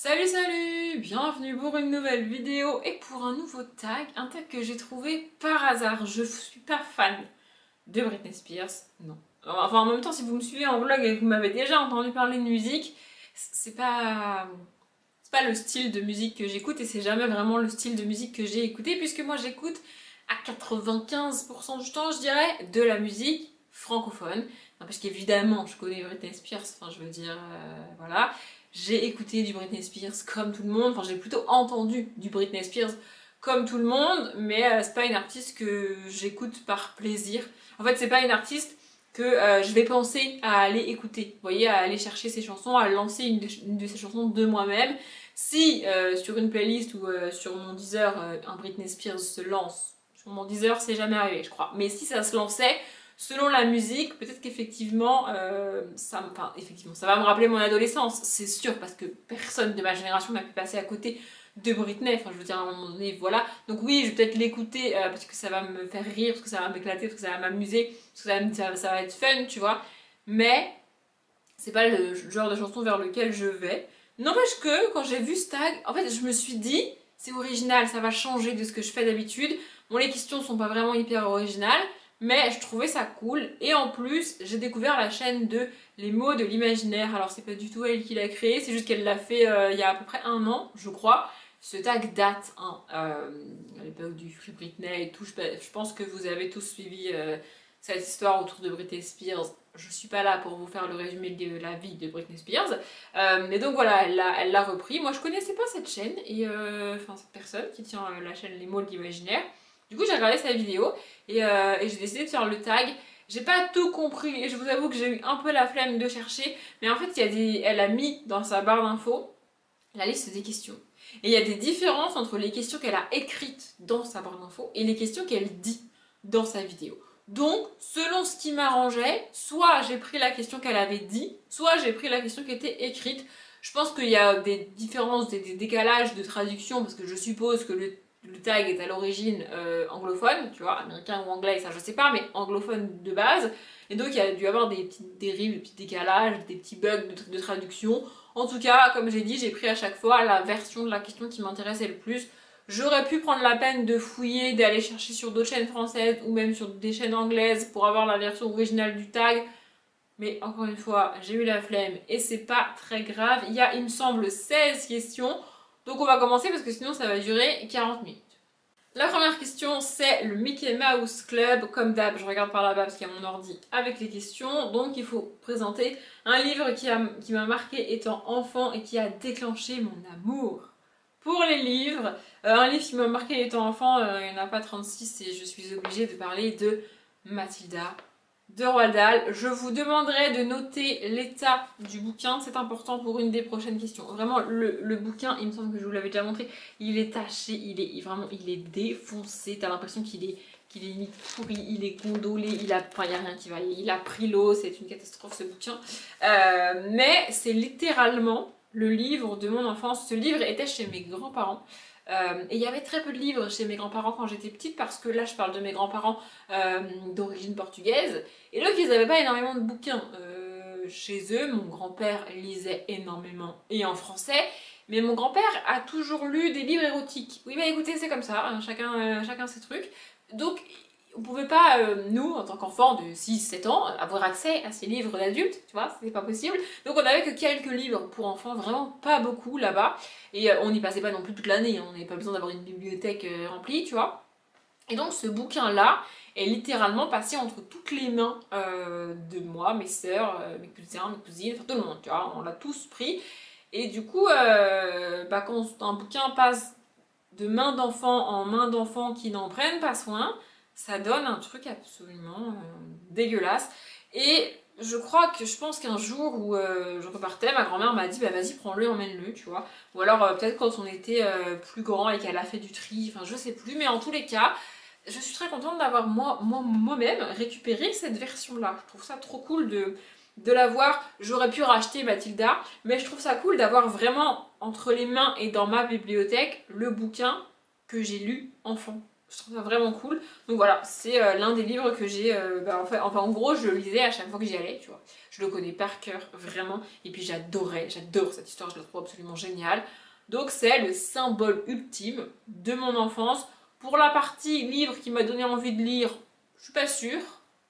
Salut salut, bienvenue pour une nouvelle vidéo et pour un nouveau tag, un tag que j'ai trouvé par hasard. Je suis pas fan de Britney Spears, non. Enfin en même temps si vous me suivez en vlog et que vous m'avez déjà entendu parler de musique, c'est pas le style de musique que j'écoute et c'est jamais vraiment le style de musique que j'ai écouté puisque moi j'écoute à 95% du temps je dirais de la musique francophone. Parce qu'évidemment je connais Britney Spears, enfin je veux dire voilà. J'ai écouté du Britney Spears comme tout le monde, enfin j'ai plutôt entendu du Britney Spears comme tout le monde, mais c'est pas une artiste que j'écoute par plaisir. En fait, c'est pas une artiste que je vais penser à aller écouter. Vous voyez, à aller chercher ses chansons, à lancer une de ses chansons de moi-même. Si sur une playlist ou sur mon Deezer, un Britney Spears se lance, sur mon Deezer, c'est jamais arrivé, je crois. Mais si ça se lançait, selon la musique, peut-être qu'effectivement, ça va me rappeler mon adolescence, c'est sûr, parce que personne de ma génération n'a pu passer à côté de Britney, enfin je veux dire à un moment donné, voilà. Donc oui, je vais peut-être l'écouter parce que ça va me faire rire, parce que ça va m'éclater, parce que ça va m'amuser, parce que ça va être fun, tu vois. Mais c'est pas le genre de chanson vers lequel je vais. N'empêche que quand j'ai vu Stag, en fait je me suis dit, c'est original, ça va changer de ce que je fais d'habitude. Bon, les questions sont pas vraiment hyper originales, mais je trouvais ça cool. Et en plus, j'ai découvert la chaîne de Les mots de l'imaginaire. Alors c'est pas du tout elle qui l'a créé, c'est juste qu'elle l'a fait il y a à peu près un an, je crois. Ce tag date, hein, à l'époque du Free Britney et tout. Je pense que vous avez tous suivi cette histoire autour de Britney Spears. Je suis pas là pour vous faire le résumé de la vie de Britney Spears. Mais donc voilà, elle l'a repris. Moi je connaissais pas cette chaîne, et enfin cette personne qui tient la chaîne Les mots de l'imaginaire. Du coup j'ai regardé sa vidéo et j'ai décidé de faire le tag. J'ai pas tout compris et je vous avoue que j'ai eu un peu la flemme de chercher. Mais en fait elle a mis dans sa barre d'infos la liste des questions. Et il y a des différences entre les questions qu'elle a écrites dans sa barre d'infos et les questions qu'elle dit dans sa vidéo. Donc, selon ce qui m'arrangeait, soit j'ai pris la question qu'elle avait dit, soit j'ai pris la question qui était écrite. Je pense qu'il y a des différences, des décalages de traduction, parce que je suppose que le tag est à l'origine anglophone, tu vois, américain ou anglais, ça je sais pas, mais anglophone de base. Et donc il y a dû y avoir des petites dérives, des petits décalages, des petits bugs de traduction. En tout cas, comme j'ai dit, j'ai pris à chaque fois la version de la question qui m'intéressait le plus. J'aurais pu prendre la peine de fouiller, d'aller chercher sur d'autres chaînes françaises ou même sur des chaînes anglaises pour avoir la version originale du tag. Mais encore une fois, j'ai eu la flemme et c'est pas très grave. Il y a, il me semble, 16 questions. Donc on va commencer parce que sinon ça va durer 40 minutes. La première question, c'est le Mickey Mouse Club. Comme d'hab, je regarde par là-bas parce qu'il y a mon ordi avec les questions. Donc il faut présenter un livre qui m'a marqué étant enfant et qui a déclenché mon amour pour les livres. Un livre qui m'a marqué étant enfant, il n'y en a pas 36 et je suis obligée de parler de Mathilda de Roald Dahl. Je vous demanderai de noter l'état du bouquin, c'est important pour une des prochaines questions. Vraiment, le bouquin, il me semble que je vous l'avais déjà montré, il est taché, il est défoncé, t'as l'impression qu'il est limite pourri, il est gondolé, il n'y a rien qui va, il a pris l'eau, c'est une catastrophe ce bouquin. Mais c'est littéralement le livre de mon enfance. Ce livre était chez mes grands-parents. Et il y avait très peu de livres chez mes grands-parents quand j'étais petite, parce que là je parle de mes grands-parents d'origine portugaise, et donc ils n'avaient pas énormément de bouquins chez eux. Mon grand-père lisait énormément et en français, mais mon grand-père a toujours lu des livres érotiques. Oui bah écoutez, c'est comme ça, hein, chacun ses trucs. Donc on pouvait pas, nous, en tant qu'enfants de 6-7 ans, avoir accès à ces livres d'adultes, tu vois, c'était pas possible. Donc on avait que quelques livres pour enfants, vraiment pas beaucoup là-bas. Et on n'y passait pas non plus toute l'année, hein, on n'avait pas besoin d'avoir une bibliothèque remplie, tu vois. Et donc ce bouquin-là est littéralement passé entre toutes les mains de moi, mes sœurs, mes cousins, mes cousines, enfin tout le monde, tu vois, on l'a tous pris. Et du coup, bah, quand un bouquin passe de main d'enfant en main d'enfant qui n'en prennent pas soin, ça donne un truc absolument dégueulasse. Et je pense qu'un jour où je repartais, ma grand-mère m'a dit bah vas-y prends-le, emmène-le, tu vois. Ou alors peut-être quand on était plus grand et qu'elle a fait du tri, enfin je sais plus, mais en tous les cas, je suis très contente d'avoir moi-même récupéré cette version-là. Je trouve ça trop cool de l'avoir. J'aurais pu racheter Mathilda, mais je trouve ça cool d'avoir vraiment entre les mains et dans ma bibliothèque le bouquin que j'ai lu enfant. Je trouve ça vraiment cool. Donc voilà, c'est l'un des livres que j'ai... enfin, en gros, je le lisais à chaque fois que j'y allais, tu vois. Je le connais par cœur, vraiment. Et puis j'adore cette histoire, je la trouve absolument géniale. Donc c'est le symbole ultime de mon enfance. Pour la partie livre qui m'a donné envie de lire, je suis pas sûre.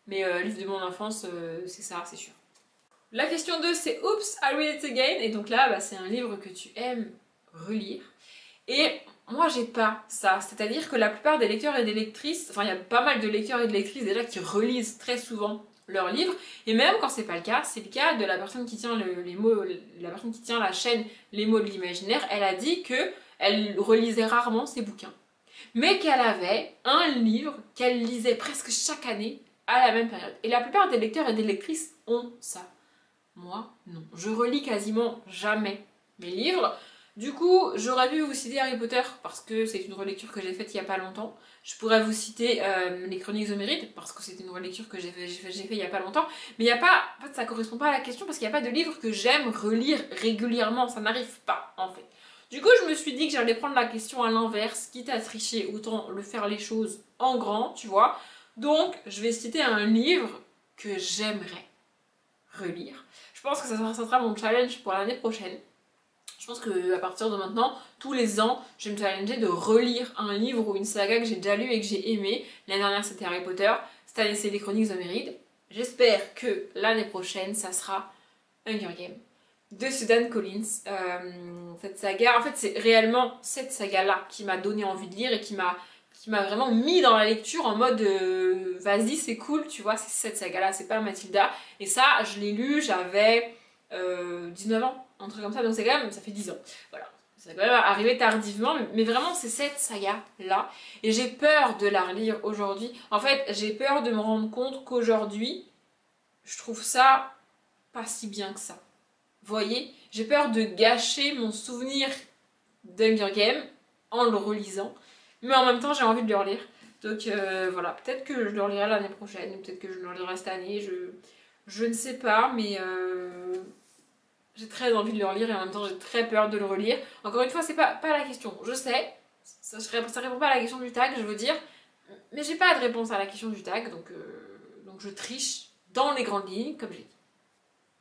Mais livre de mon enfance, c'est ça, c'est sûr. La question 2, c'est Oops, I Read It Again. Et donc là, c'est un livre que tu aimes relire. Et moi, j'ai pas ça. C'est-à-dire que la plupart des lecteurs et des lectrices, enfin, il y a pas mal de lecteurs et de lectrices déjà qui relisent très souvent leurs livres. Et même quand c'est pas le cas, c'est le cas de la personne qui tient les mots, la personne qui tient la chaîne Les mots de l'imaginaire. Elle a dit que elle relisait rarement ses bouquins, mais qu'elle avait un livre qu'elle lisait presque chaque année à la même période. Et la plupart des lecteurs et des lectrices ont ça. Moi, non. Je relis quasiment jamais mes livres. Du coup, j'aurais pu vous citer Harry Potter parce que c'est une relecture que j'ai faite il n'y a pas longtemps. Je pourrais vous citer les Chroniques Homérides parce que c'est une relecture que j'ai fait il n'y a pas longtemps. Mais il n'y a pas, en fait, ça correspond pas à la question parce qu'il n'y a pas de livre que j'aime relire régulièrement. Ça n'arrive pas, en fait. Du coup, je me suis dit que j'allais prendre la question à l'inverse, quitte à tricher, autant le faire les choses en grand, tu vois. Donc, je vais citer un livre que j'aimerais relire. Je pense que ça sera mon challenge pour l'année prochaine. Je pense qu'à partir de maintenant, tous les ans, je vais me challenger de relire un livre ou une saga que j'ai déjà lu et que j'ai aimé. L'année dernière, c'était Harry Potter. Cette année, c'est les Chroniques Homérides. J'espère que l'année prochaine, ça sera Hunger Games de Susan Collins. Cette saga, en fait, c'est réellement cette saga-là qui m'a donné envie de lire et qui m'a vraiment mis dans la lecture en mode vas-y, c'est cool, tu vois, c'est cette saga-là, c'est pas Mathilda. Et ça, je l'ai lu, j'avais 19 ans, un truc comme ça, donc c'est quand même, ça fait 10 ans. Voilà, ça quand même arrivé tardivement, mais vraiment, c'est cette saga-là. Et j'ai peur de la relire aujourd'hui. En fait, j'ai peur de me rendre compte qu'aujourd'hui, je trouve ça pas si bien que ça. Vous voyez, j'ai peur de gâcher mon souvenir d'Hunger Games en le relisant. Mais en même temps, j'ai envie de le relire. Donc voilà, peut-être que je le relirai l'année prochaine, ou peut-être que je le relirai cette année, je ne sais pas, mais j'ai très envie de le relire et en même temps j'ai très peur de le relire. Encore une fois, c'est pas la question, je sais, ça répond pas à la question du tag, je veux dire, mais j'ai pas de réponse à la question du tag, donc je triche dans les grandes lignes, comme j'ai dit.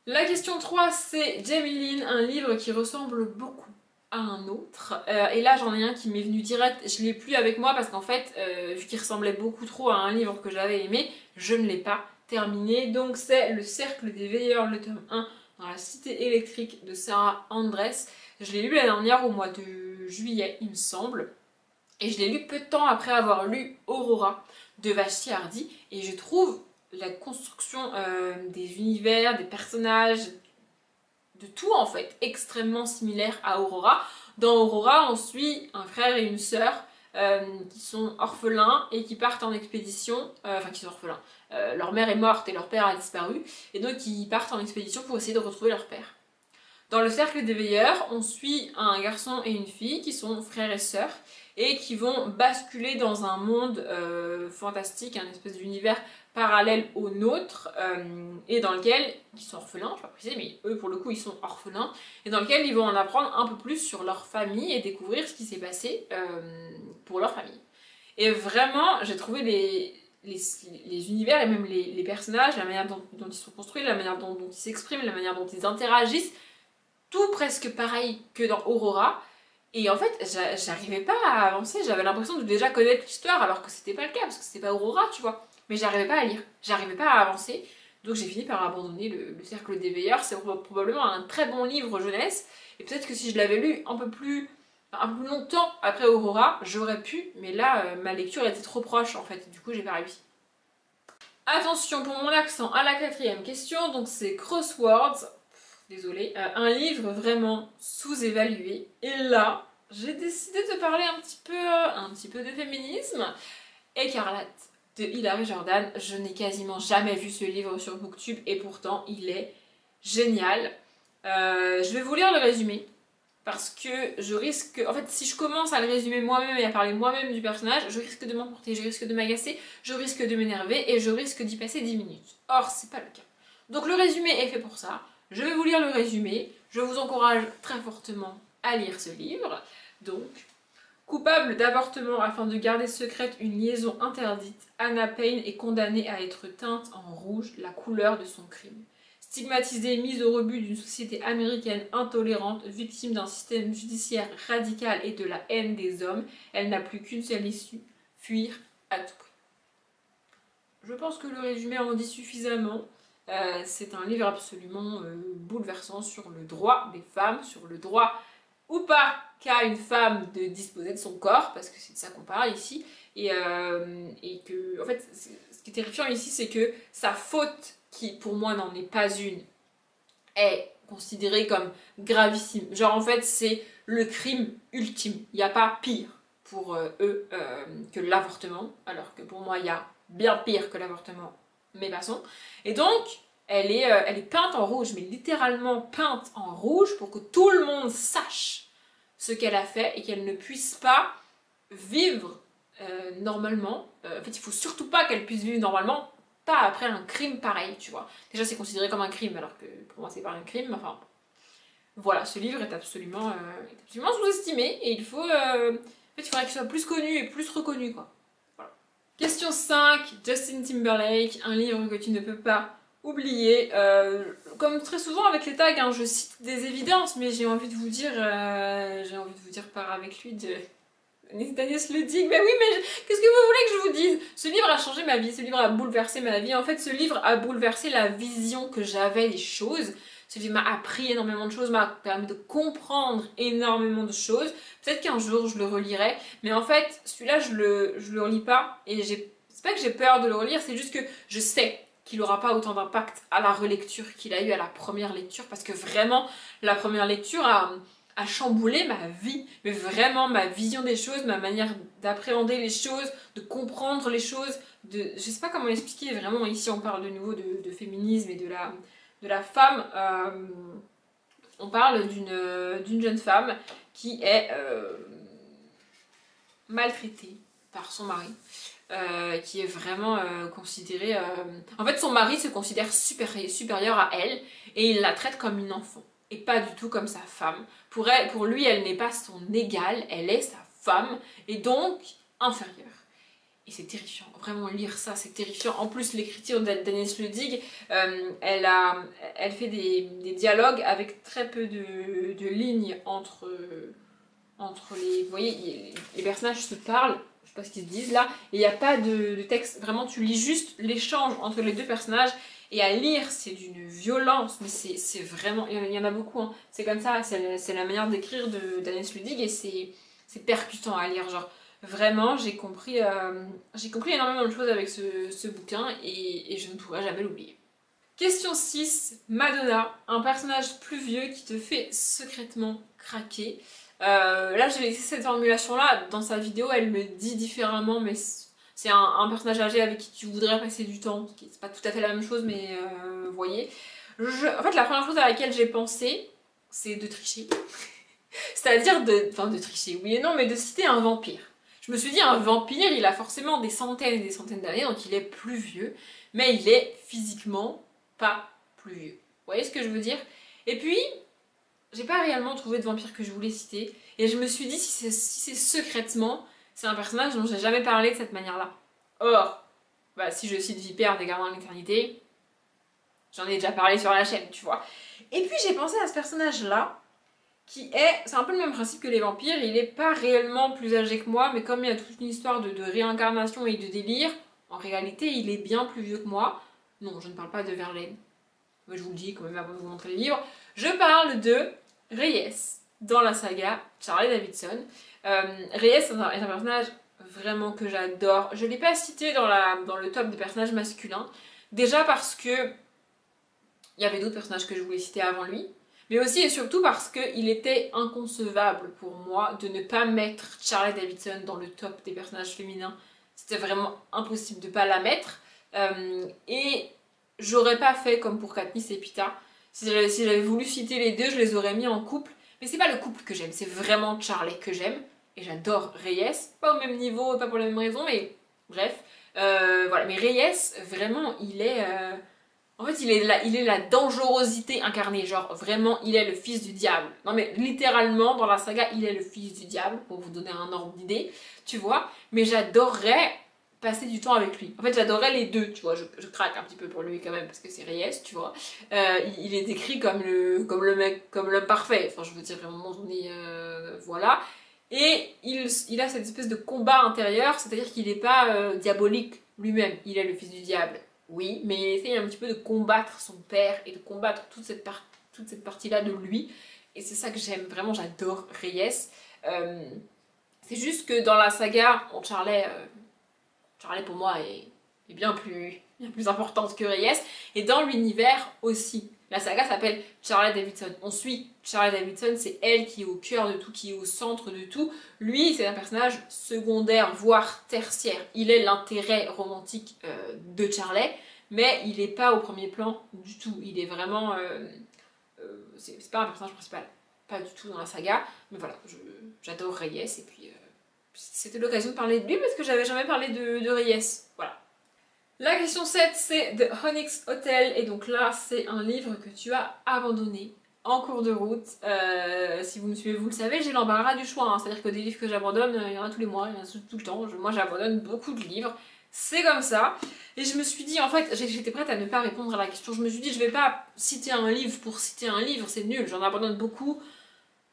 La question 3, c'est Jamie Lynn, un livre qui ressemble beaucoup à un autre. Et là, j'en ai un qui m'est venu direct. Je l'ai plus avec moi parce qu'en fait, vu qu'il ressemblait beaucoup trop à un livre que j'avais aimé, je ne l'ai pas terminé. Donc c'est Le Cercle des Veilleurs, le tome 1, dans la Cité électrique de Sarah Andres. Je l'ai lu l'année dernière au mois de juillet, il me semble. Et je l'ai lu peu de temps après avoir lu Aurora de Vashti Hardy. Et je trouve la construction des univers, des personnages, de tout en fait, extrêmement similaire à Aurora. Dans Aurora, on suit un frère et une sœur qui sont orphelins et qui partent en expédition, enfin qui sont orphelins. Leur mère est morte et leur père a disparu, et donc ils partent en expédition pour essayer de retrouver leur père. Dans le cercle des veilleurs, on suit un garçon et une fille qui sont frères et sœurs et qui vont basculer dans un monde fantastique, un espèce d'univers parallèle au nôtre et dans lequel ils sont orphelins, je ne vais pas préciser, mais eux pour le coup ils sont orphelins et dans lequel ils vont en apprendre un peu plus sur leur famille et découvrir ce qui s'est passé pour leur famille. Et vraiment, j'ai trouvé les univers et même les personnages, la manière dont ils sont construits, la manière dont ils s'expriment, la manière dont ils interagissent, tout presque pareil que dans Aurora. Et en fait, j'arrivais pas à avancer, j'avais l'impression de déjà connaître l'histoire alors que c'était pas le cas, parce que c'était pas Aurora, tu vois. Mais j'arrivais pas à lire, j'arrivais pas à avancer, donc j'ai fini par abandonner le Cercle des Veilleurs. C'est probablement un très bon livre jeunesse, et peut-être que si je l'avais lu un peu plus longtemps après Aurora, j'aurais pu, mais là, ma lecture était trop proche en fait, du coup j'ai pas réussi. Attention pour mon accent à la quatrième question, donc c'est Crosswords. Désolée, un livre vraiment sous-évalué. Et là, j'ai décidé de parler un petit peu de féminisme. Écarlate de Hilary Jordan. Je n'ai quasiment jamais vu ce livre sur Booktube et pourtant il est génial. Je vais vous lire le résumé parce que je risque... En fait, si je commence à le résumer moi-même et à parler moi-même du personnage, je risque de m'emporter, je risque de m'agacer, je risque de m'énerver et je risque d'y passer 10 minutes. Or, c'est pas le cas. Donc le résumé est fait pour ça. Je vais vous lire le résumé, je vous encourage très fortement à lire ce livre. Donc, Coupable d'avortement afin de garder secrète une liaison interdite, Anna Payne est condamnée à être teinte en rouge, la couleur de son crime. Stigmatisée, mise au rebut d'une société américaine intolérante, victime d'un système judiciaire radical et de la haine des hommes, elle n'a plus qu'une seule issue, fuir à tout prix. Je pense que le résumé en dit suffisamment. C'est un livre absolument bouleversant sur le droit des femmes, sur le droit ou pas qu'a une femme de disposer de son corps, parce que c'est de ça qu'on parle ici, et que, en fait, ce qui est terrifiant ici, c'est que sa faute, qui pour moi n'en est pas une, est considérée comme gravissime. Genre, en fait, c'est le crime ultime. Il n'y a pas pire pour eux que l'avortement, alors que pour moi, il y a bien pire que l'avortement, mais passons. Et donc, elle est peinte en rouge, mais littéralement peinte en rouge pour que tout le monde sache ce qu'elle a fait et qu'elle ne puisse pas vivre normalement. En fait, il faut surtout pas qu'elle puisse vivre normalement, pas après un crime pareil, tu vois. Déjà, c'est considéré comme un crime, alors que pour moi, c'est pas un crime. Enfin, voilà, ce livre est absolument sous-estimé et il faut, en fait, il faudrait qu'il soit plus connu et plus reconnu, quoi. Voilà. Question 5, Justin Timberlake, un livre que tu ne peux pas oublier. Comme très souvent avec les tags, hein, je cite des évidences, mais j'ai envie de vous dire par avec lui de Agnès Leudig. Mais oui, mais qu'est-ce que vous voulez que je vous dise? Ce livre a changé ma vie, ce livre a bouleversé ma vie. En fait, ce livre a bouleversé la vision que j'avais des choses. Ce livre m'a appris énormément de choses, m'a permis de comprendre énormément de choses. Peut-être qu'un jour je le relirai, mais en fait, celui-là, je le relis pas. Et c'est pas que j'ai peur de le relire, c'est juste que je sais qu'il n'aura pas autant d'impact à la relecture qu'il a eu à la première lecture, parce que vraiment, la première lecture a chamboulé ma vie, mais vraiment ma vision des choses, ma manière d'appréhender les choses, de comprendre les choses, je sais pas comment expliquer, vraiment ici on parle de nouveau de féminisme et de la femme, on parle d'une jeune femme qui est maltraitée par son mari. Qui est vraiment considérée... En fait, son mari se considère supérieur à elle et il la traite comme une enfant et pas du tout comme sa femme. Pour lui, elle n'est pas son égale, elle est sa femme et donc inférieure. Et c'est terrifiant, vraiment lire ça, c'est terrifiant. En plus, l'écriture d'Agnès Leudig, elle fait des dialogues avec très peu de lignes entre les... Vous voyez, les personnages se parlent, je sais pas ce qu'ils se disent là, et il n'y a pas de texte, vraiment tu lis juste l'échange entre les deux personnages, et à lire c'est d'une violence, mais c'est vraiment, il y en a beaucoup, hein. C'est comme ça, c'est la manière d'écrire d'Agnès Leudig, et c'est percutant à lire, genre vraiment j'ai compris énormément de choses avec ce bouquin, et je ne pourrai jamais l'oublier. Question 6, Madonna, un personnage plus vieux qui te fait secrètement craquer. Là j'ai laissé cette formulation là, dans sa vidéo elle le dit différemment, mais c'est un personnage âgé avec qui tu voudrais passer du temps, c'est pas tout à fait la même chose, mais vous voyez. En fait la première chose à laquelle j'ai pensé, c'est de tricher. C'est-à-dire de tricher, oui et non, mais de citer un vampire. Je me suis dit, un vampire, il a forcément des centaines et des centaines d'années, donc il est plus vieux, mais il est physiquement pas plus vieux. Vous voyez ce que je veux dire? Et puis, j'ai pas réellement trouvé de vampire que je voulais citer, et je me suis dit, si c'est secrètement, c'est un personnage dont j'ai jamais parlé de cette manière-là. Or, bah, si je cite Vipère des Gardiens de l'Éternité, j'en ai déjà parlé sur la chaîne, tu vois. Et puis j'ai pensé à ce personnage-là, c'est un peu le même principe que les vampires, il est pas réellement plus âgé que moi, mais comme il y a toute une histoire de réincarnation et de délire, en réalité il est bien plus vieux que moi. Non, je ne parle pas de Verlaine, mais je vous le dis quand même avant de vous montrer le livre. Je parle de Reyes, dans la saga Charlie Davidson. Reyes est un personnage vraiment que j'adore. Je ne l'ai pas cité dans le top des personnages masculins, déjà parce que il y avait d'autres personnages que je voulais citer avant lui, mais aussi et surtout parce qu'il était inconcevable pour moi de ne pas mettre Charlie Davidson dans le top des personnages féminins. C'était vraiment impossible de ne pas la mettre. Et j'aurais pas fait comme pour Katniss et Peeta. Si j'avais voulu citer les deux, je les aurais mis en couple. Mais c'est pas le couple que j'aime, c'est vraiment Charlie que j'aime. Et j'adore Reyes. Pas au même niveau, pas pour la même raison, mais bref. Voilà, mais Reyes, vraiment, il est En fait, il est la dangerosité incarnée, genre vraiment, il est le fils du diable. Non mais littéralement, dans la saga, il est le fils du diable, pour vous donner un ordre d'idée, tu vois. Mais j'adorerais passer du temps avec lui. En fait, j'adorerais les deux, tu vois. Je craque un petit peu pour lui quand même, parce que c'est Reyes, tu vois. Il est décrit comme le mec, comme l'homme parfait. Enfin, je veux dire, à un moment donné, voilà. Et il a cette espèce de combat intérieur, c'est-à-dire qu'il n'est pas diabolique lui-même, il est le fils du diable. Oui, mais il essaye un petit peu de combattre son père et de combattre toute cette partie-là de lui. Et c'est ça que j'aime, vraiment j'adore Reyes. C'est juste que dans la saga, Charlie pour moi est bien plus importante que Reyes. Et dans l'univers aussi. La saga s'appelle Charlie Davidson. On suit Charlie Davidson, c'est elle qui est au cœur de tout, qui est au centre de tout. Lui, c'est un personnage secondaire, voire tertiaire. Il est l'intérêt romantique de Charlie, mais il n'est pas au premier plan du tout. Il est vraiment... c'est pas un personnage principal, pas du tout dans la saga. Mais voilà, j'adore Reyes et puis... c'était l'occasion de parler de lui parce que j'avais jamais parlé de Reyes. Voilà. La question 7, c'est The Onyx Hotel. Et donc là, c'est un livre que tu as abandonné en cours de route. Si vous me suivez, vous le savez, j'ai l'embarras du choix. Hein. C'est-à-dire que des livres que j'abandonne, il y en a tous les mois, il y en a tout le temps. Moi, j'abandonne beaucoup de livres. C'est comme ça. Et je me suis dit, en fait, j'étais prête à ne pas répondre à la question. Je me suis dit, je vais pas citer un livre pour citer un livre, c'est nul. J'en abandonne beaucoup.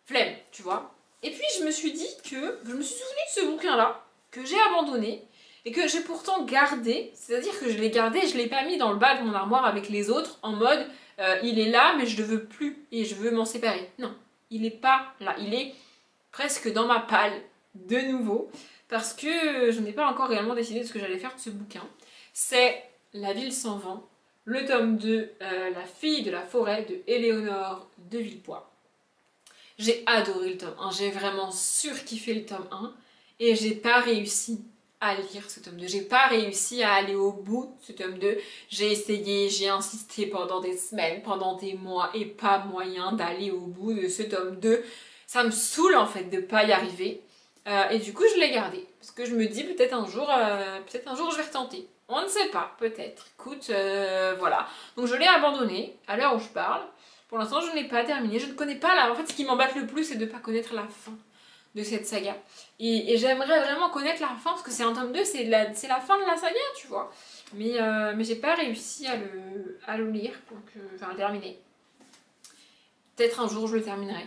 Flemme, tu vois. Et puis, je me suis dit que... Je me suis souvenue de ce bouquin-là, que j'ai abandonné. Et que j'ai pourtant gardé, c'est-à-dire que je l'ai gardé, je ne l'ai pas mis dans le bas de mon armoire avec les autres, en mode il est là mais je ne veux plus et je veux m'en séparer. Non, il n'est pas là, il est presque dans ma palle de nouveau, parce que je n'ai pas encore réellement décidé de ce que j'allais faire de ce bouquin. C'est La ville sans vent, le tome 2, La fille de la forêt de Éléonore de Villepoix. J'ai adoré le tome 1, j'ai vraiment surkiffé le tome 1 et j'ai pas réussi à lire ce tome 2. J'ai pas réussi à aller au bout de ce tome 2. J'ai essayé, j'ai insisté pendant des semaines, pendant des mois et pas moyen d'aller au bout de ce tome 2. Ça me saoule en fait de pas y arriver. Et du coup je l'ai gardé. Parce que je me dis peut-être un jour je vais retenter. On ne sait pas, peut-être. Écoute, voilà. Donc je l'ai abandonné à l'heure où je parle. Pour l'instant je ne l'ai pas terminé. Je ne connais pas là. En fait ce qui m'embête le plus c'est de ne pas connaître la fin de cette saga. Et j'aimerais vraiment connaître la fin, parce que c'est un tome 2, c'est la fin de la saga, tu vois. Mais j'ai pas réussi à le lire, enfin à le terminer. Peut-être un jour je le terminerai.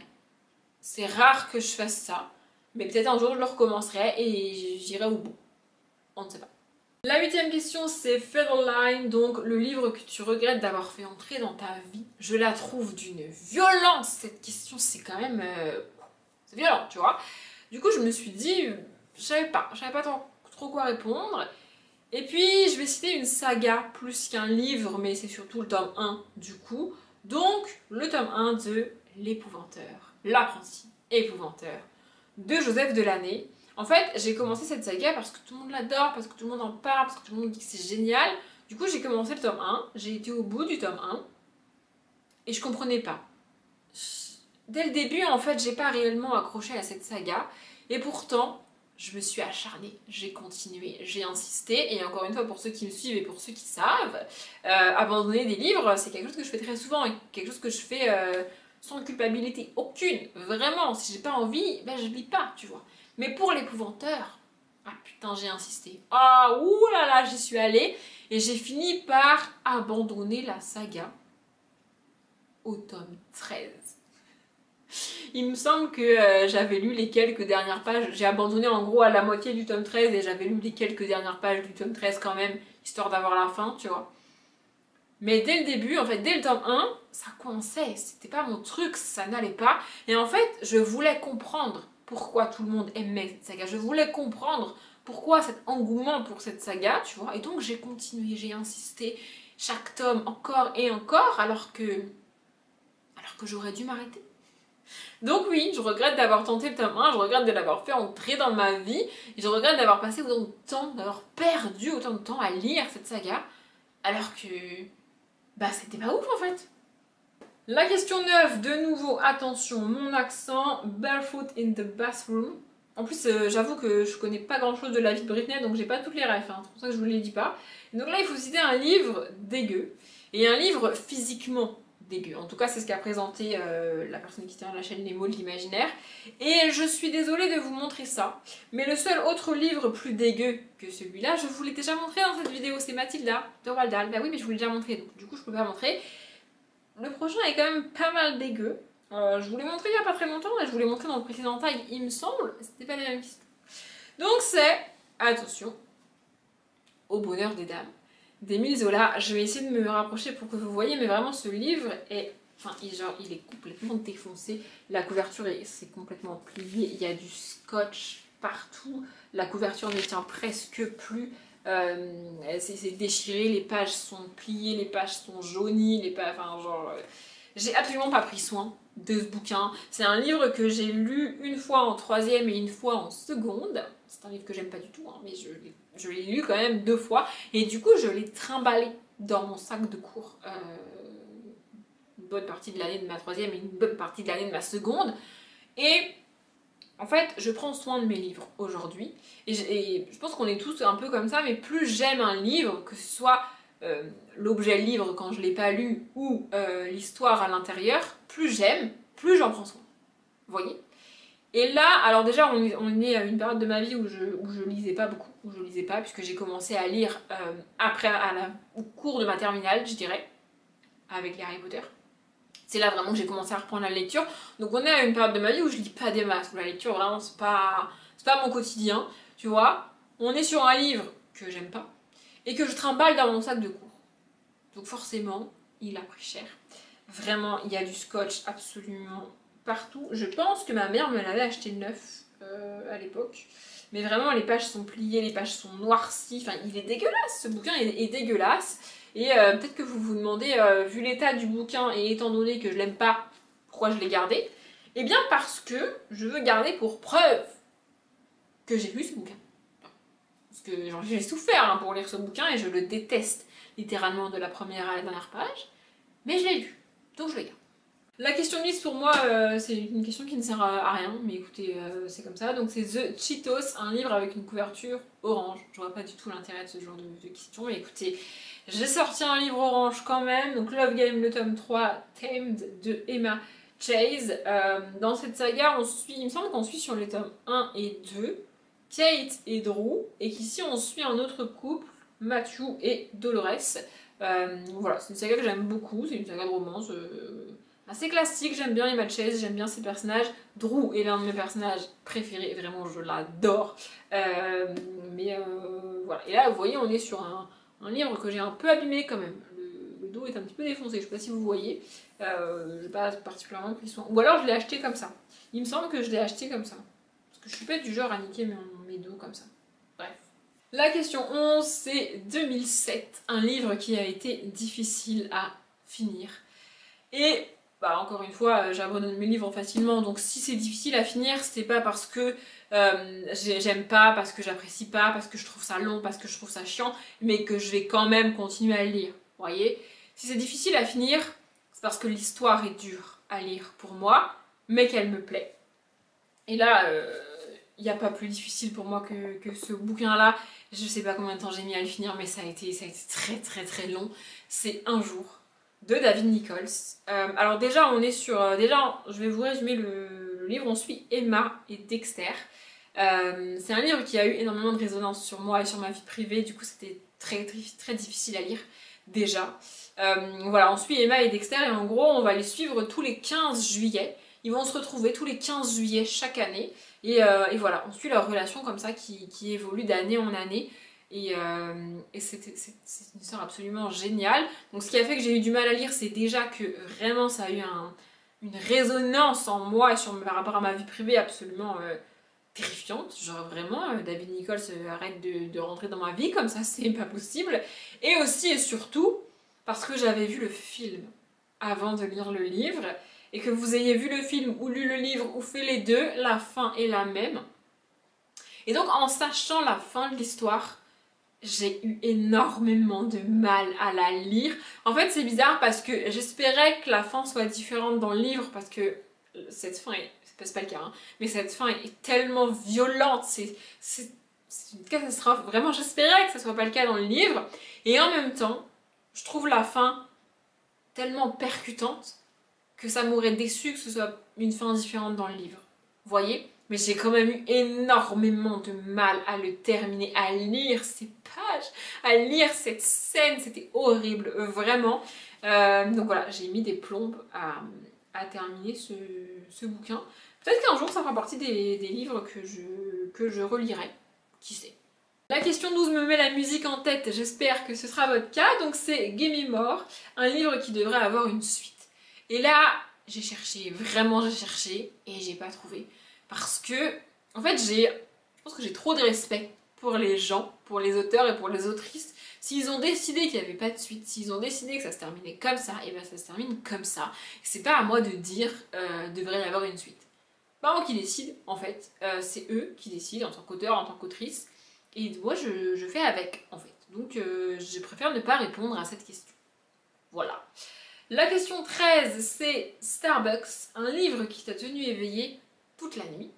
C'est rare que je fasse ça, mais peut-être un jour je le recommencerai et j'irai au bout. On ne sait pas. La 8e question, c'est Featherline, donc le livre que tu regrettes d'avoir fait entrer dans ta vie. Je la trouve d'une violence, cette question, c'est quand même... c'est violent, tu vois. Du coup, je me suis dit, je savais pas trop quoi répondre. Et puis, je vais citer une saga plus qu'un livre, mais c'est surtout le tome 1 du coup. Donc, le tome 1 de L'Épouvanteur, l'apprenti épouvanteur de Joseph Delaney. En fait, j'ai commencé cette saga parce que tout le monde l'adore, parce que tout le monde en parle, parce que tout le monde dit que c'est génial. Du coup, j'ai commencé le tome 1, j'ai été au bout du tome 1, et je comprenais pas. Dès le début, en fait, j'ai pas réellement accroché à cette saga. Et pourtant, je me suis acharnée, j'ai continué, j'ai insisté. Et encore une fois, pour ceux qui me suivent et pour ceux qui savent, abandonner des livres, c'est quelque chose que je fais très souvent. Et quelque chose que je fais sans culpabilité aucune. Vraiment, si j'ai pas envie, ben je lis pas, tu vois. Mais pour l'épouvanteur, ah putain, j'ai insisté. Ah, oulala, j'y suis allée. Et j'ai fini par abandonner la saga au tome 13. Il me semble que j'avais lu les quelques dernières pages, j'ai abandonné en gros à la moitié du tome 13 et j'avais lu les quelques dernières pages du tome 13 quand même, histoire d'avoir la fin, tu vois. Mais dès le début, en fait, dès le tome 1, ça coinçait, c'était pas mon truc, ça n'allait pas. Et en fait, je voulais comprendre pourquoi tout le monde aimait cette saga, je voulais comprendre pourquoi cet engouement pour cette saga, tu vois. Et donc j'ai continué, j'ai insisté, chaque tome encore et encore, alors que j'aurais dû m'arrêter. Donc oui, je regrette d'avoir tenté le tome 1, je regrette de l'avoir fait entrer dans ma vie, et je regrette d'avoir passé autant de temps, d'avoir perdu autant de temps à lire cette saga, alors que... bah c'était pas ouf en fait. La question 9, de nouveau, attention, mon accent, barefoot in the bathroom. En plus, j'avoue que je connais pas grand chose de la vie de Britney, donc j'ai pas toutes les refs, hein, c'est pour ça que je vous les dis pas. Et donc là, il faut citer un livre dégueu. Et un livre physiquement dégueu. En tout cas, c'est ce qu'a présenté la personne qui tient la chaîne Les Mots de l'Imaginaire. Et je suis désolée de vous montrer ça. Mais le seul autre livre plus dégueu que celui-là, je vous l'ai déjà montré dans cette vidéo, c'est Mathilda de Roald Dahl. Bah oui, mais je vous l'ai déjà montré, donc du coup je peux pas montrer. Le prochain est quand même pas mal dégueu. Je vous l'ai montré il y a pas très longtemps, et je vous l'ai montré dans le précédent tag, il me semble. C'était pas les mêmes questions. Donc c'est, attention, Au bonheur des dames d'Émile Zola. Je vais essayer de me rapprocher pour que vous voyez, mais vraiment ce livre est, enfin, il est complètement défoncé. La couverture c'est complètement plié, il y a du scotch partout, la couverture ne tient presque plus, c'est déchiré, les pages sont pliées, les pages sont jaunies, les pages, enfin genre, j'ai absolument pas pris soin de ce bouquin. C'est un livre que j'ai lu une fois en troisième et une fois en seconde. C'est un livre que j'aime pas du tout, hein, mais je l'ai lu quand même 2 fois. Et du coup, je l'ai trimballé dans mon sac de cours. Une bonne partie de l'année de ma troisième et une bonne partie de l'année de ma seconde. Et en fait, je prends soin de mes livres aujourd'hui. Et je pense qu'on est tous un peu comme ça, mais plus j'aime un livre, que ce soit l'objet livre quand je l'ai pas lu ou l'histoire à l'intérieur, plus j'aime, plus j'en prends soin. Vous voyez? Et là, alors déjà, on est à une période de ma vie où je lisais pas beaucoup, où je lisais pas, puisque j'ai commencé à lire au cours de ma terminale, je dirais, avec les Harry Potter. C'est là vraiment que j'ai commencé à reprendre la lecture. Donc on est à une période de ma vie où je lis pas des masses, où la lecture vraiment c'est pas mon quotidien, tu vois. On est sur un livre que j'aime pas et que je trimballe dans mon sac de cours. Donc forcément, il a pris cher. Vraiment, il y a du scotch absolument partout. Je pense que ma mère me l'avait acheté neuf à l'époque. Mais vraiment, les pages sont pliées, les pages sont noircies. Enfin, il est dégueulasse, ce bouquin est dégueulasse. Et peut-être que vous vous demandez, vu l'état du bouquin et étant donné que je l'aime pas, pourquoi je l'ai gardé? Eh bien parce que je veux garder pour preuve que j'ai lu ce bouquin. Parce que j'ai souffert hein, pour lire ce bouquin et je le déteste littéralement de la première à la dernière page. Mais je l'ai lu, donc je le garde. La question de liste pour moi, c'est une question qui ne sert à rien, mais écoutez, c'est comme ça. Donc c'est The Cheetos, un livre avec une couverture orange. Je vois pas du tout l'intérêt de ce genre de question, mais écoutez, j'ai sorti un livre orange quand même, donc Love Game, le tome 3, Tamed de Emma Chase. Dans cette saga, il me semble qu'on suit sur les tomes 1 et 2, Kate et Drew, et qu'ici on suit un autre couple, Matthew et Dolores. Voilà, c'est une saga que j'aime beaucoup, c'est une saga de romance assez classique, j'aime bien Emma Chase, j'aime bien ses personnages. Drew est l'un de mes personnages préférés, vraiment je l'adore. Voilà, et là vous voyez on est sur un livre que j'ai un peu abîmé quand même. Le dos est un petit peu défoncé, je sais pas si vous voyez. Je n'ai pas particulièrement pris soin. Ou alors je l'ai acheté comme ça. Il me semble que je l'ai acheté comme ça. Parce que je suis pas du genre à niquer mes dos comme ça. Bref. La question 11, c'est 2007. Un livre qui a été difficile à finir. Et bah, encore une fois, j'abandonne mes livres facilement, donc si c'est difficile à finir, c'est pas parce que j'aime pas, parce que j'apprécie pas, parce que je trouve ça long, parce que je trouve ça chiant, mais que je vais quand même continuer à le lire, vous voyez. Si c'est difficile à finir, c'est parce que l'histoire est dure à lire pour moi, mais qu'elle me plaît. Et là, il n'y a pas plus difficile pour moi que ce bouquin-là. Je sais pas combien de temps j'ai mis à le finir, mais ça a été très très très long. C'est Un jour de David Nichols. Alors déjà on est sur... déjà je vais vous résumer le livre, on suit Emma et Dexter. C'est un livre qui a eu énormément de résonance sur moi et sur ma vie privée, du coup c'était très, très, très difficile à lire déjà. Voilà, on suit Emma et Dexter et en gros on va les suivre tous les 15 juillet. Ils vont se retrouver tous les 15 juillet chaque année et voilà, on suit leur relation comme ça qui évolue d'année en année. Et c'est une histoire absolument géniale. Donc ce qui a fait que j'ai eu du mal à lire, c'est déjà que vraiment ça a eu une résonance en moi et par rapport à ma vie privée absolument terrifiante. Genre vraiment, David Nichols arrête de rentrer dans ma vie comme ça, c'est pas possible. Et aussi et surtout, parce que j'avais vu le film avant de lire le livre, et que vous ayez vu le film ou lu le livre ou fait les deux, la fin est la même. Et donc en sachant la fin de l'histoire, j'ai eu énormément de mal à la lire. En fait c'est bizarre parce que j'espérais que la fin soit différente dans le livre parce que cette fin est... c'est pas le cas hein, mais cette fin est tellement violente, c'est une catastrophe. Vraiment j'espérais que ça soit pas le cas dans le livre et en même temps je trouve la fin tellement percutante que ça m'aurait déçu que ce soit une fin différente dans le livre. Vous voyez? Mais j'ai quand même eu énormément de mal à le terminer, à lire ces pages, à lire cette scène, c'était horrible, vraiment. Donc voilà, j'ai mis des plombes à terminer ce bouquin. Peut-être qu'un jour ça fera partie des livres que je relirai, qui sait. La question 12 me met la musique en tête, j'espère que ce sera votre cas. Donc c'est Gimme More, un livre qui devrait avoir une suite. Et là, j'ai cherché, vraiment j'ai cherché, et j'ai pas trouvé. Parce que, en fait, je pense que j'ai trop de respect pour les gens, pour les auteurs et pour les autrices. S'ils ont décidé qu'il n'y avait pas de suite, s'ils ont décidé que ça se terminait comme ça, et bien ça se termine comme ça. C'est pas à moi de dire devrait y avoir une suite. Pas moi qui décide, en fait. C'est eux qui décident en tant qu'auteur, en tant qu'autrice. Et moi, je fais avec, en fait. Donc, je préfère ne pas répondre à cette question. Voilà. La question 13, c'est Starbucks, un livre qui t'a tenu éveillé toute la nuit.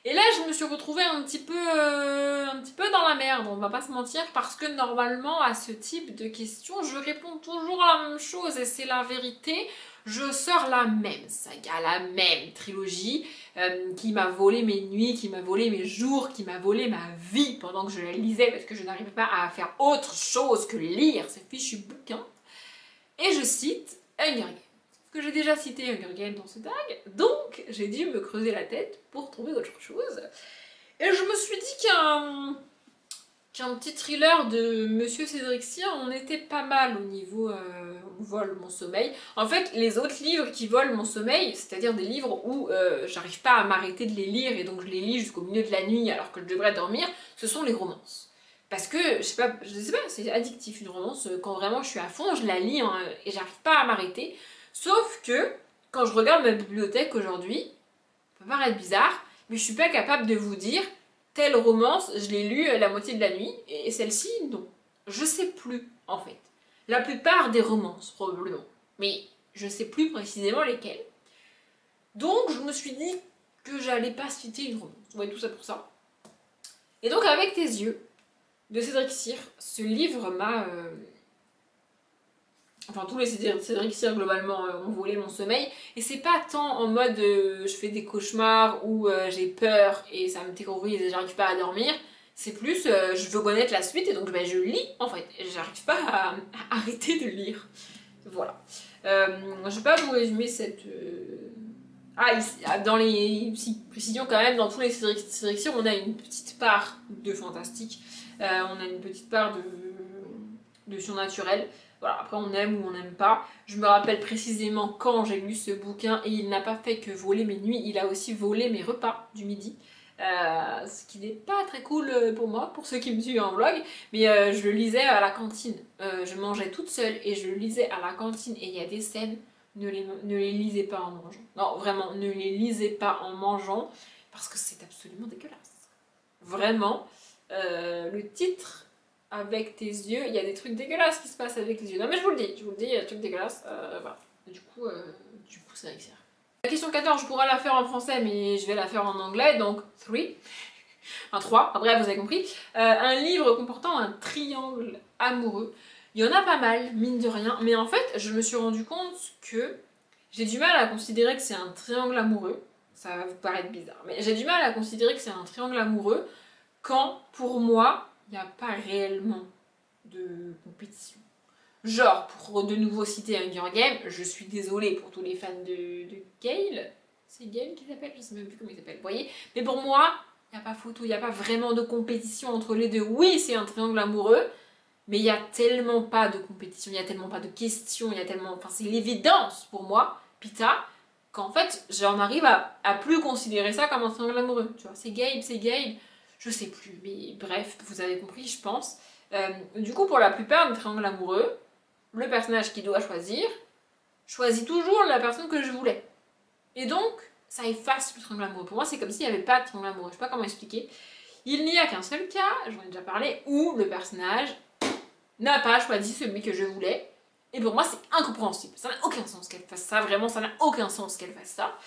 Et là, je me suis retrouvée un petit peu dans la merde, on va pas se mentir, parce que normalement, à ce type de questions, je réponds toujours la même chose, et c'est la vérité. Je sors la même saga, la même trilogie, qui m'a volé mes nuits, qui m'a volé mes jours, qui m'a volé ma vie pendant que je la lisais, parce que je n'arrivais pas à faire autre chose que lire ces fichus bouquins. Et je cite Hunger Games. Que j'ai déjà cité Hunger Games dans ce tag, donc j'ai dû me creuser la tête pour trouver autre chose. Et je me suis dit qu'un petit thriller de Monsieur Cédric Cyr, on était pas mal au niveau vole mon sommeil. En fait, les autres livres qui volent mon sommeil, c'est-à-dire des livres où j'arrive pas à m'arrêter de les lire et donc je les lis jusqu'au milieu de la nuit alors que je devrais dormir, ce sont les romances. Parce que, je sais pas, c'est addictif une romance, quand vraiment je suis à fond, je la lis hein, et j'arrive pas à m'arrêter. Sauf que, quand je regarde ma bibliothèque aujourd'hui, ça peut paraître bizarre, mais je suis pas capable de vous dire telle romance, je l'ai lue la moitié de la nuit, et celle-ci, non. Je sais plus, en fait. La plupart des romances, probablement. Mais je sais plus précisément lesquelles. Donc, je me suis dit que j'allais pas citer une romance. Vous voyez tout ça pour ça. Et donc, avec tes yeux, de Cédric Cyr, ce livre m'a... Enfin, tous les Cédric Cyr, globalement, ont volé mon sommeil. Et c'est pas tant en mode je fais des cauchemars ou j'ai peur et ça me terrorise et j'arrive pas à dormir. C'est plus je veux connaître la suite et donc ben, je lis, en fait. J'arrive pas à arrêter de lire. Voilà. Je vais pas vous résumer cette... Ah, ici, dans les précisions quand même, dans tous les Cédric Cyr, on a une petite part de fantastique. On a une petite part de surnaturel. Voilà, après on aime ou on n'aime pas. Je me rappelle précisément quand j'ai lu ce bouquin et il n'a pas fait que voler mes nuits, il a aussi volé mes repas du midi. Ce qui n'est pas très cool pour moi, pour ceux qui me suivent en vlog, mais je le lisais à la cantine. Je mangeais toute seule et je le lisais à la cantine et il y a des scènes, ne les lisez pas en mangeant. Non, vraiment, ne les lisez pas en mangeant parce que c'est absolument dégueulasse. Vraiment, le titre... Avec tes yeux, il y a des trucs dégueulasses qui se passent avec les yeux. Non mais je vous le dis, il y a des trucs dégueulasses. Voilà. Du coup c'est avec ça. La question 14, je pourrais la faire en français, mais je vais la faire en anglais, donc 3. Enfin 3, bref, vous avez compris. Un livre comportant un triangle amoureux. Il y en a pas mal, mine de rien, mais en fait, je me suis rendu compte que j'ai du mal à considérer que c'est un triangle amoureux. Ça va vous paraître bizarre, mais j'ai du mal à considérer que c'est un triangle amoureux quand, pour moi, il n'y a pas réellement de compétition. Genre, pour de nouveau citer Hunger Games, je suis désolée pour tous les fans de Gale. C'est Gale qui s'appelle? Je sais même plus comment il s'appelle, vous voyez? Mais pour moi, il n'y a pas photo, il n'y a pas vraiment de compétition entre les deux. Oui, c'est un triangle amoureux, mais il n'y a tellement pas de compétition, il n'y a tellement pas de questions, il y a tellement... Enfin, c'est l'évidence pour moi, Pita, qu'en fait, j'en arrive à plus considérer ça comme un triangle amoureux. Tu vois, c'est Gabe, je sais plus, mais bref, vous avez compris, je pense. Du coup, pour la plupart des triangles amoureux, le personnage qui doit choisir choisit toujours la personne que je voulais. Et donc, ça efface le triangle amoureux. Pour moi, c'est comme s'il n'y avait pas de triangle amoureux. Je sais pas comment expliquer. Il n'y a qu'un seul cas, j'en ai déjà parlé, où le personnage n'a pas choisi celui que je voulais. Et pour moi, c'est incompréhensible. Ça n'a aucun sens qu'elle fasse ça. Vraiment, ça n'a aucun sens qu'elle fasse ça.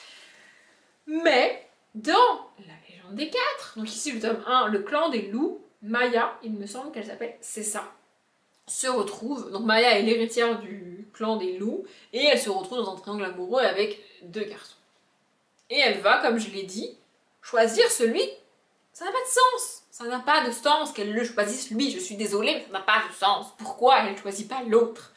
Mais, dans la légende des 4, donc ici le tome 1, le clan des loups, Maya, il me semble qu'elle s'appelle, c'est ça, se retrouve. Donc Maya est l'héritière du clan des loups, et elle se retrouve dans un triangle amoureux avec 2 garçons. Et elle va, comme je l'ai dit, choisir celui, ça n'a pas de sens. Ça n'a pas de sens qu'elle le choisisse lui, je suis désolée, mais ça n'a pas de sens. Pourquoi elle ne choisit pas l'autre?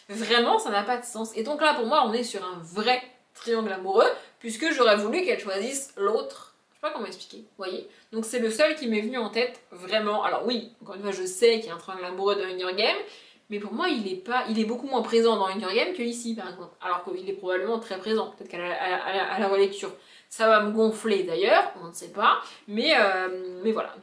Vraiment, ça n'a pas de sens. Et donc là, pour moi, on est sur un vrai triangle amoureux, puisque j'aurais voulu qu'elle choisisse l'autre. Je sais pas comment expliquer, vous voyez? Donc c'est le seul qui m'est venu en tête, vraiment. Alors oui, encore une fois, je sais qu'il y a un triangle amoureux dans Hunger Games, mais pour moi, il est beaucoup moins présent dans Hunger Games que ici, par exemple. Alors qu'il est probablement très présent, peut-être qu'à la relecture. Ça va me gonfler d'ailleurs, on ne sait pas. Mais voilà,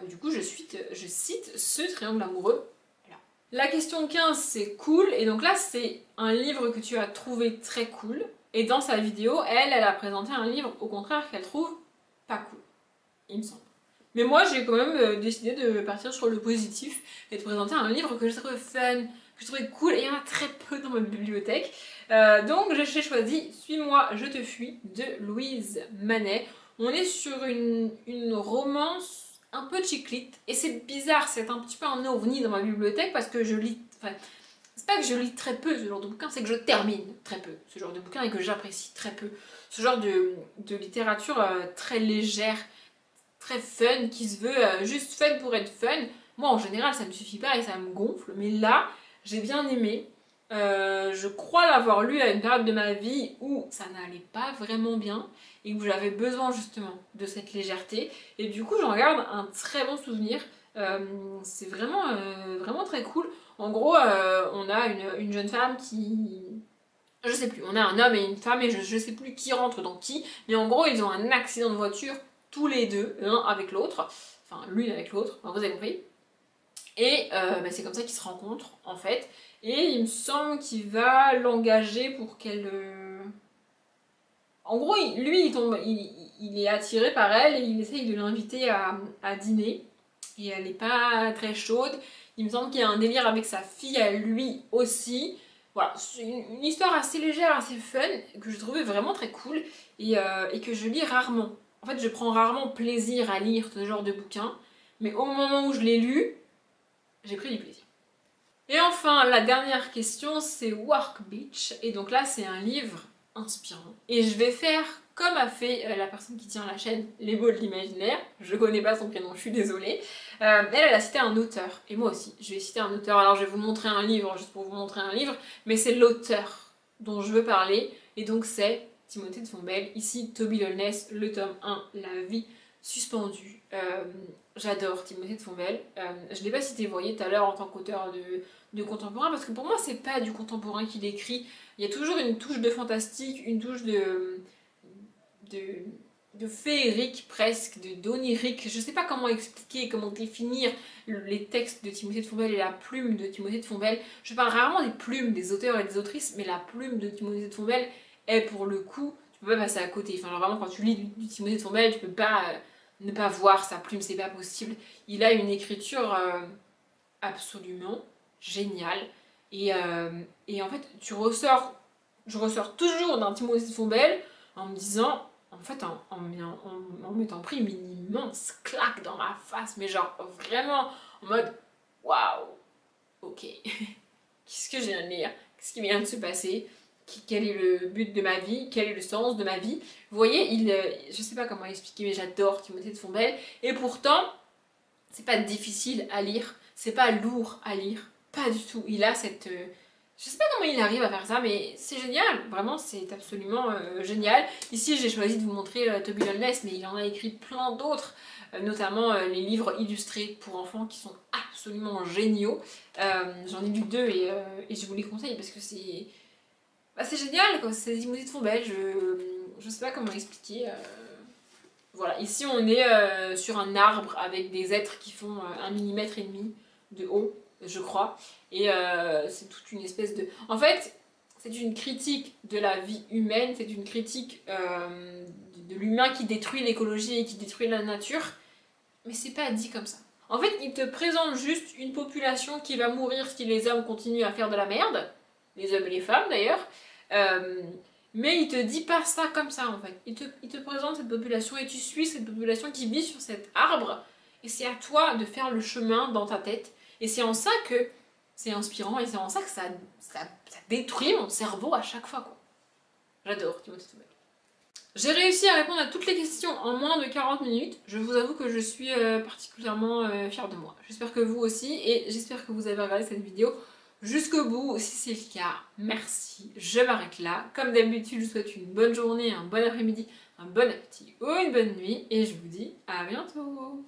du coup je cite ce triangle amoureux là. La question 15, c'est cool. Et donc là, c'est un livre que tu as trouvé très cool. Et dans sa vidéo, elle a présenté un livre, au contraire, qu'elle trouve pas cool. Il me semble. Mais moi, j'ai quand même décidé de partir sur le positif et de présenter un livre que je trouve fun, que je trouvais cool, et il y en a très peu dans ma bibliothèque. Donc j'ai choisi Suis-moi, je te fuis de Louise Manet. On est sur une romance un peu chiclite, et c'est bizarre, c'est un petit peu un ovni dans ma bibliothèque parce que je lis... Enfin, c'est pas que je lis très peu ce genre de bouquin, c'est que je termine très peu ce genre de bouquin et que j'apprécie très peu. Ce genre de littérature très légère, très fun, qui se veut juste fun pour être fun. Moi en général ça me suffit pas et ça me gonfle, mais là j'ai bien aimé. Je crois l'avoir lu à une période de ma vie où ça n'allait pas vraiment bien et où j'avais besoin justement de cette légèreté, et du coup j'en garde un très bon souvenir. C'est vraiment très cool. En gros, on a une jeune femme qui... Je sais plus, on a un homme et une femme et je sais plus qui rentre dans qui, mais en gros ils ont un accident de voiture tous les deux, l'un avec l'autre, enfin l'une avec l'autre, vous avez compris. Et c'est comme ça qu'ils se rencontrent en fait, et il me semble qu'il va l'engager pour qu'elle... En gros, lui il est attiré par elle et il essaye de l'inviter à dîner, et elle n'est pas très chaude. Il me semble qu'il y a un délire avec sa fille à lui aussi. Voilà, c'est une histoire assez légère, assez fun, que je trouvais vraiment très cool, et que je lis rarement. En fait, je prends rarement plaisir à lire ce genre de bouquin, mais au moment où je l'ai lu, j'ai pris du plaisir. Et enfin, la dernière question, c'est Work Beach, et donc là, c'est un livre inspirant. Et je vais faire comme a fait la personne qui tient la chaîne Les Mots de l'Imaginaire, je connais pas son prénom, je suis désolée. Elle a cité un auteur, et moi aussi, je vais citer un auteur. Alors je vais vous montrer un livre, juste pour vous montrer un livre, mais c'est l'auteur dont je veux parler, et donc c'est Timothée de Fombelle, ici Toby Lollness, le tome 1, La vie suspendue. J'adore Timothée de Fombelle. Je ne l'ai pas cité, vous voyez, tout à l'heure en tant qu'auteur de contemporain, parce que pour moi c'est pas du contemporain qu'il écrit. Il y a toujours une touche de fantastique, une touche de féerique presque, d'onirique. Je sais pas comment expliquer, comment définir les textes de Timothée de Fombelle et la plume de Timothée de Fombelle. Je parle rarement des plumes des auteurs et des autrices, mais la plume de Timothée de Fombelle est pour le coup, tu peux pas passer à côté. Enfin, vraiment, quand tu lis du Timothée de Fombelle, tu peux pas ne pas voir sa plume, c'est pas possible. Il a une écriture absolument géniale. Et en fait, je ressors toujours d'un Timothée de Fombelle en me disant, en fait, en m'étant pris une immense claque dans ma face, mais genre vraiment en mode waouh, ok, qu'est-ce que je viens de lire, qu'est-ce qui vient de se passer, quel est le but de ma vie, quel est le sens de ma vie. Vous voyez, je sais pas comment expliquer, mais j'adore Timothée de Fombelle, et pourtant, c'est pas difficile à lire, c'est pas lourd à lire, pas du tout. Il a cette... je sais pas comment il arrive à faire ça, mais c'est génial, vraiment c'est absolument génial. Ici j'ai choisi de vous montrer Toby Lollness, mais il en a écrit plein d'autres, notamment les livres illustrés pour enfants qui sont absolument géniaux. J'en ai lu 2 et je vous les conseille parce que c'est... c'est génial quoi, c'est Timothée de Fombelle, je sais pas comment expliquer. Voilà, ici on est sur un arbre avec des êtres qui font 1,5 mm de haut, je crois, et c'est toute une espèce de... En fait, c'est une critique de la vie humaine, c'est une critique de l'humain qui détruit l'écologie et qui détruit la nature, mais c'est pas dit comme ça. En fait, il te présente juste une population qui va mourir si les hommes continuent à faire de la merde, les hommes et les femmes d'ailleurs, mais il te dit pas ça comme ça en fait. Il te présente cette population et tu suis cette population qui vit sur cet arbre, et c'est à toi de faire le chemin dans ta tête. Et c'est en ça que c'est inspirant et c'est en ça que ça détruit mon cerveau à chaque fois, quoi. J'adore Timothée Chalamet. J'ai réussi à répondre à toutes les questions en moins de 40 minutes. Je vous avoue que je suis particulièrement fière de moi. J'espère que vous aussi, et j'espère que vous avez regardé cette vidéo jusqu'au bout. Si c'est le cas, merci. Je m'arrête là. Comme d'habitude, je vous souhaite une bonne journée, un bon après-midi, un bon appétit ou une bonne nuit, et je vous dis à bientôt.